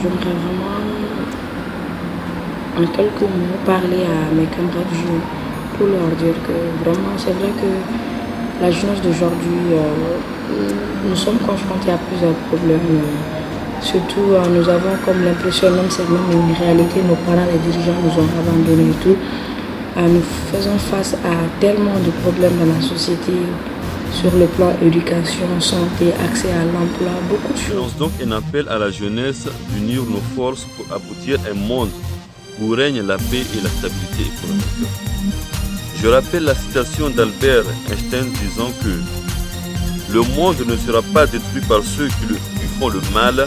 j'aimerais vraiment, en quelques mots, parler à mes camarades jeunes pour leur dire que vraiment, c'est vrai que la jeunesse d'aujourd'hui, nous sommes confrontés à plusieurs problèmes. Surtout, nous avons comme l'impression, même c'est même une réalité, nos parents, les dirigeants nous ont abandonnés et tout. Nous faisons face à tellement de problèmes dans la société, sur le plan éducation, santé, accès à l'emploi, beaucoup de Je choses. lance donc un appel à la jeunesse d'unir nos forces pour aboutir à un monde où règne la paix et la stabilité économique. Je rappelle la citation d'Albert Einstein disant que le monde ne sera pas détruit par ceux qui font le mal,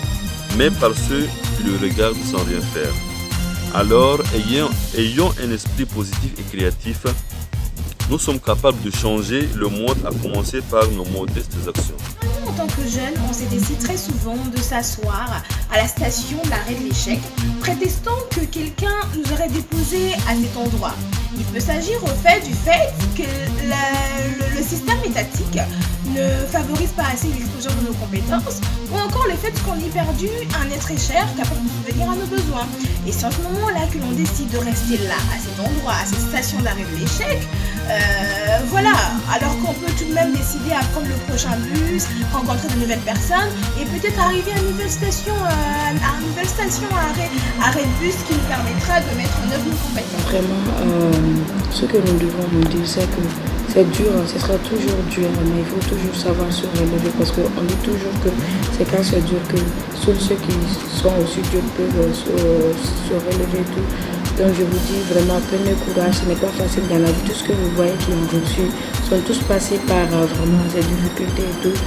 mais par ceux qui le regardent sans rien faire. Alors, ayons un esprit positif et créatif. Nous sommes capables de changer le monde à commencer par nos modestes actions. En tant que jeunes, on s'est décidé très souvent de s'asseoir à la station d'arrêt de l'échec, prétextant que quelqu'un nous aurait déposé à cet endroit. Il peut s'agir au fait du fait que le système étatique ne favorise pas assez l'explosion de nos compétences, ou encore le fait qu'on ait perdu un être cher capable de subvenir à nos besoins. Et c'est en ce moment-là que l'on décide de rester là, à cet endroit, à cette station d'arrêt de l'échec. Voilà, alors qu'on peut tout de même décider à prendre le prochain bus, rencontrer de nouvelles personnes et peut-être arriver à une nouvelle station, arrêt de bus qui nous permettra de mettre en œuvre nos compétences. Vraiment, ce que nous devons nous dire, c'est que c'est dur, ce sera toujours dur, mais il faut toujours savoir se relever parce qu'on dit toujours que c'est quand c'est dur que seuls ceux qui sont aussi durs peuvent se relever et tout. Donc je vous dis vraiment, prenez courage, ce n'est pas facile dans la vie. Tout ce que vous voyez qui ont reçu sont tous passés par vraiment ces difficultés et tout.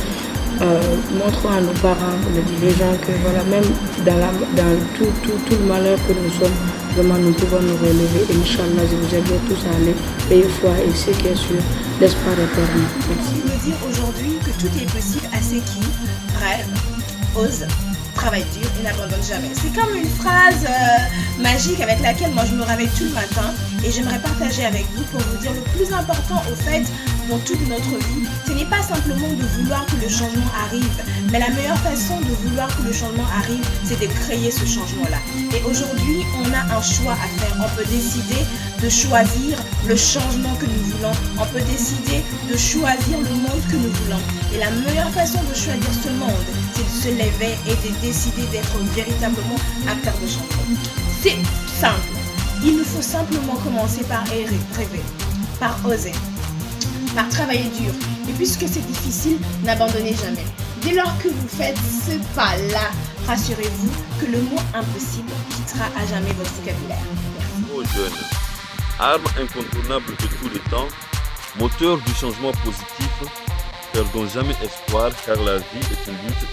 Montrons à nos parents, les dirigeants que voilà, même dans tout le malheur que nous sommes, vraiment nous pouvons nous relever. Et Inch'Allah, je vous invite tous à aller payer foi et ce qui est sûr, l'espoir est permis. Merci. Je veux dire aujourd'hui que tout est possible à ceux qui rêvent, osent, travaillent dur et n'abandonnent jamais. C'est comme une phrase magique avec laquelle moi je me réveille tout le matin et j'aimerais partager avec vous pour vous dire le plus important au fait dans toute notre vie, ce n'est pas simplement de vouloir que le changement arrive, mais la meilleure façon de vouloir que le changement arrive, c'est de créer ce changement-là. Et aujourd'hui, on a un choix à faire. On peut décider de choisir le changement que nous voulons. On peut décider de choisir le monde que nous voulons. Et la meilleure façon de choisir ce monde, c'est de se lever et de décider d'être véritablement acteur de changement. C'est simple. Il nous faut simplement commencer par rêver, par oser, par travailler dur. Et puisque c'est difficile, n'abandonnez jamais. Dès lors que vous faites ce pas-là, rassurez-vous que le mot impossible quittera à jamais votre vocabulaire. Merci. Aux jeunes, arme incontournable de tous les temps, moteur du changement positif, perdons jamais espoir car la vie est une lutte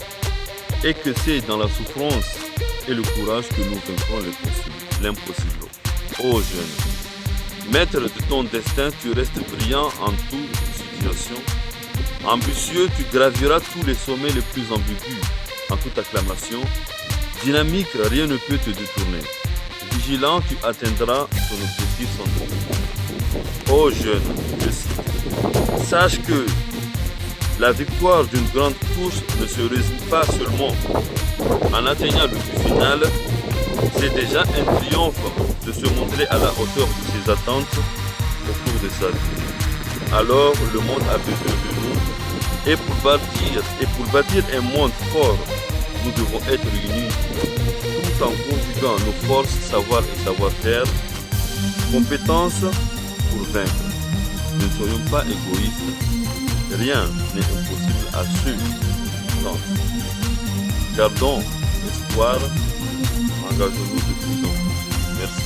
et que c'est dans la souffrance et le courage que nous vaincrons l'impossible. Ô jeunes, maître de ton destin, tu restes brillant en toute situation. Ambitieux, tu graviras tous les sommets les plus ambigus en toute acclamation. Dynamique, rien ne peut te détourner. Vigilant, tu atteindras ton objectif sans doute. Ô jeune, je cite, sache que la victoire d'une grande course ne se résume pas seulement en atteignant le but final. C'est déjà un triomphe de se montrer à la hauteur de ses attentes au cours de sa vie. Alors le monde a besoin de nous et pour bâtir un monde fort, nous devons être unis tout en conjuguant nos forces, savoir et savoir-faire, compétences pour vaincre. Ne soyons pas égoïstes, rien n'est impossible à ceux qui tentent. Gardons espoir, engageons-nous de plus en plus. Merci.